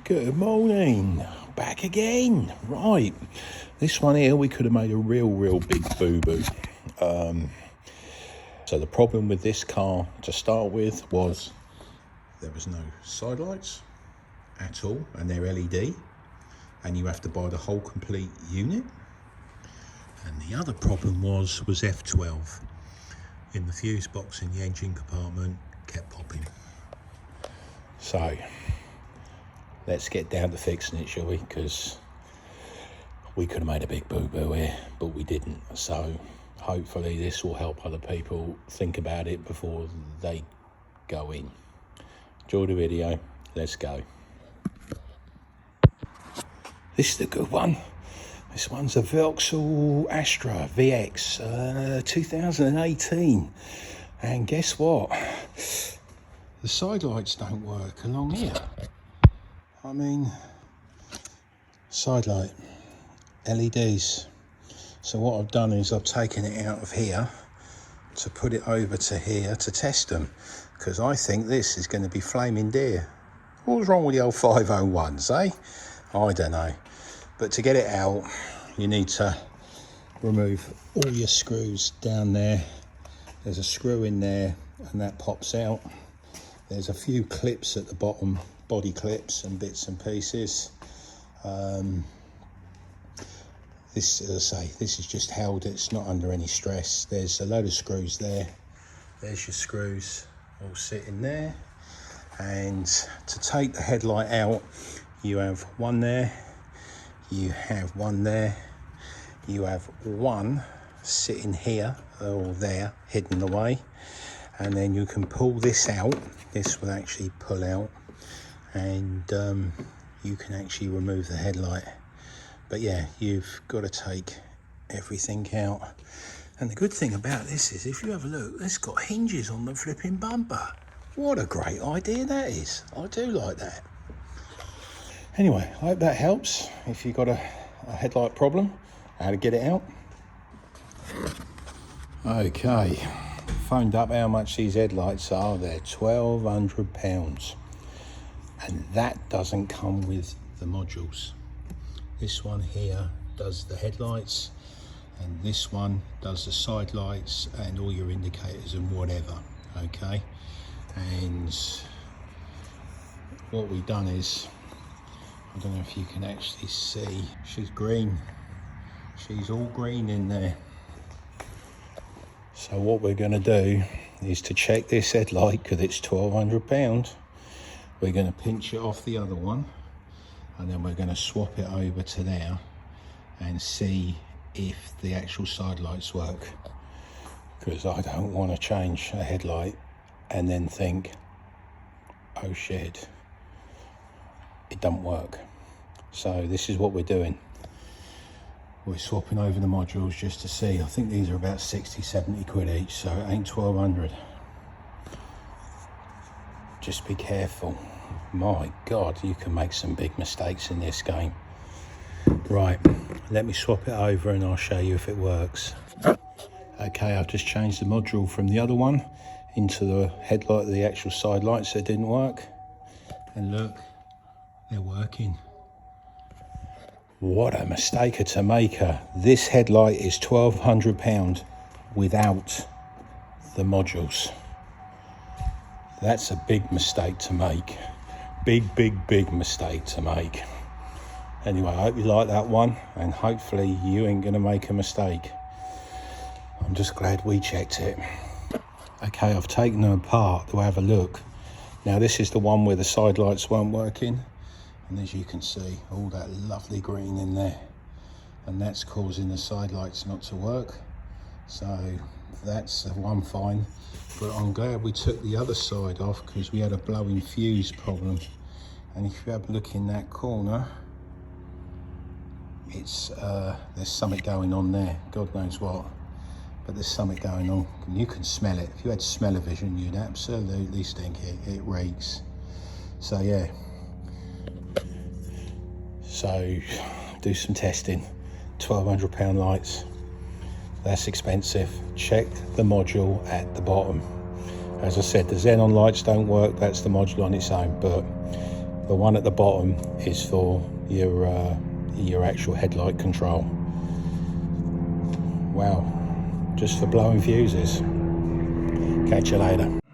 Good morning, back again. Right, this one here we could have made a real big boo-boo. So the problem with this car to start with was there was no side lights at all, and they're LED, and you have to buy the whole complete unit. And the other problem was F12 in the fuse box in the engine compartment kept popping. So let's get down to fixing it, shall we? Because we could have made a big boo-boo here, but we didn't. So hopefully this will help other people think about it before they go in. Enjoy the video. Let's go. This is the good one. This one's a Vauxhall Astra VX 2018. And guess what? The side lights don't work along here. I mean, side light, LEDs. So what I've done is I've taken it out of here to put it over to here to test them, because I think this is going to be flaming dear. What's wrong with the old 501s, eh? I don't know. But to get it out, you need to remove all your screws down there. There's a screw in there and that pops out. There's a few clips at the bottom, body clips and bits and pieces. This, as I say, this is just held, it's not under any stress. There's a load of screws there. There's your screws all sitting there. And to take the headlight out, you have one there, you have one there, you have one sitting here or there, hidden away. And then you can pull this out. This will actually pull out, and you can actually remove the headlight. But yeah, you've got to take everything out. And the good thing about this is, if you have a look, it's got hinges on the flipping bumper. What a great idea that is. I do like that. Anyway, I hope that helps. If you've got a headlight problem, how to get it out. Okay, phoned up how much these headlights are. They're £1,200. And that doesn't come with the modules. This one here does the headlights, and this one does the side lights and all your indicators and whatever. Okay, and what we've done is, I don't know if you can actually see, she's green. She's all green in there. So what we're going to do is to check this headlight, because it's £1,200. We're going to pinch it off the other one, and then we're going to swap it over to there and see if the actual side lights work. Because I don't want to change a headlight and then think, oh shit, it doesn't work. So this is what we're doing. We're swapping over the modules just to see. I think these are about 60-70 quid each, so it ain't 1,200. Just be careful. My God, you can make some big mistakes in this game. Right, let me swap it over and I'll show you if it works. Okay, I've just changed the module from the other one into the headlight, the actual side lights that didn't work. And look, they're working. What a mistake to make. This headlight is £1,200 without the modules. That's a big mistake to make. Big mistake to make. Anyway, I hope you like that one, and hopefully you ain't gonna make a mistake. I'm just glad we checked it. Okay, I've taken them apart to have a look. Now this is the one where the side lights weren't working, and as you can see, all that lovely green in there, and that's causing the side lights not to work. So that's the one fine. But I'm glad we took the other side off, because we had a blowing fuse problem. And if you have a look in that corner, it's there's something going on there. God knows what, but there's something going on. And you can smell it. If you had smell-o-vision, you'd absolutely stink it. It reeks. So yeah. So do some testing. £1,200 lights. That's expensive. Check the module at the bottom. As I said, the xenon lights don't work. That's the module on its own. But The one at the bottom is for your actual headlight control. Wow, just for blowing fuses. Catch you later.